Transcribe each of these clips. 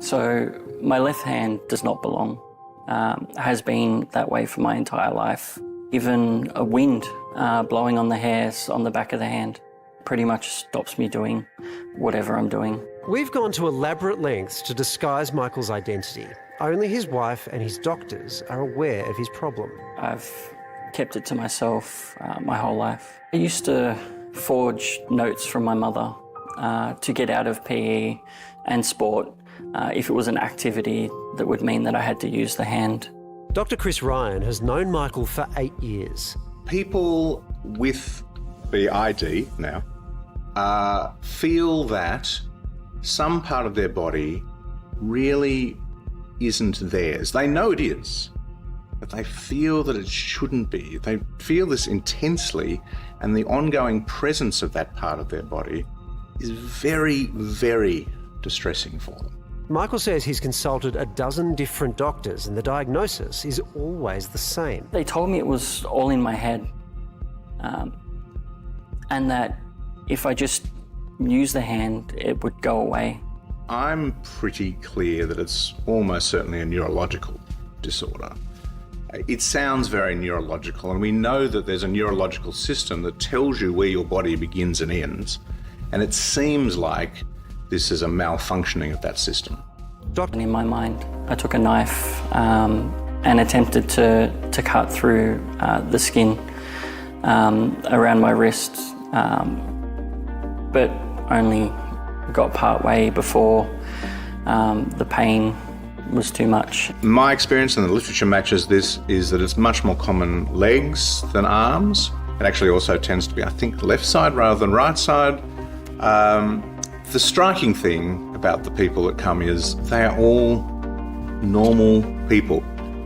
So my left hand does not belong. Has been that way for my entire life. Even a wind blowing on the hairs on the back of the hand pretty much stops me doing whatever I'm doing. We've gone to elaborate lengths to disguise Michael's identity. Only his wife and his doctors are aware of his problem. I've kept it to myself my whole life. I used to forge notes from my mother to get out of PE and sport if it was an activity that would mean that I had to use the hand. Dr. Chris Ryan has known Michael for 8 years. People with the ID now feel that some part of their body really isn't theirs. They know it is, but they feel that it shouldn't be. They feel this intensely, and the ongoing presence of that part of their body is very, very distressing for them. Michael says he's consulted a dozen different doctors and the diagnosis is always the same. They told me it was all in my head, and that if I just use the hand, it would go away. I'm pretty clear that it's almost certainly a neurological disorder. It sounds very neurological, and we know that there's a neurological system that tells you where your body begins and ends, and it seems like this is a malfunctioning of that system. In my mind, I took a knife and attempted to cut through the skin around my wrist, but only got part way before the pain was too much. My experience, and the literature matches this, is that it's much more common legs than arms. It actually also tends to be, I think, left side rather than right side. The striking thing about the people that come is they are all normal people.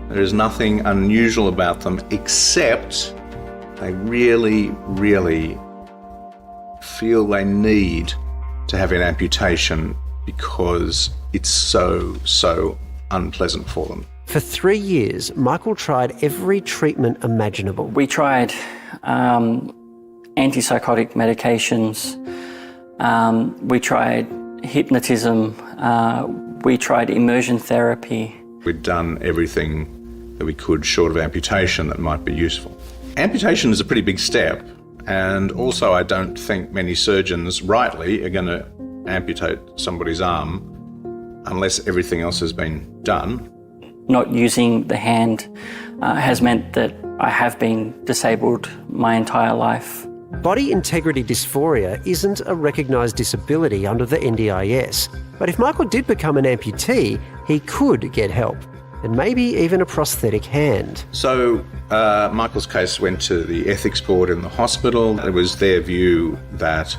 There is nothing unusual about them, except they really, really feel they need to have an amputation because it's so unpleasant for them. For 3 years, Michael tried every treatment imaginable. We tried antipsychotic medications, we tried hypnotism, we tried immersion therapy. We'd done everything that we could short of amputation that might be useful. Amputation is a pretty big step, and also I don't think many surgeons rightly are going to amputate somebody's arm unless everything else has been done. Not using the hand has meant that I have been disabled my entire life. Body integrity dysphoria isn't a recognised disability under the NDIS, but if Michael did become an amputee, he could get help, and maybe even a prosthetic hand. So Michael's case went to the ethics board in the hospital. It was their view that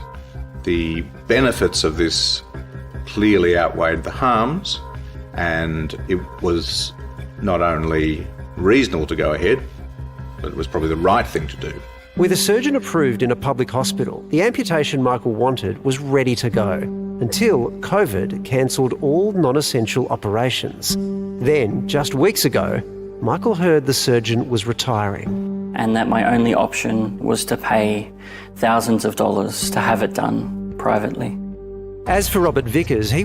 the benefits of this clearly outweighed the harms, and it was not only reasonable to go ahead, but it was probably the right thing to do. With a surgeon approved in a public hospital, the amputation Michael wanted was ready to go, until COVID cancelled all non-essential operations. Then, just weeks ago, Michael heard the surgeon was retiring. And that my only option was to pay thousands of dollars to have it done privately. As for Robert Vickers, he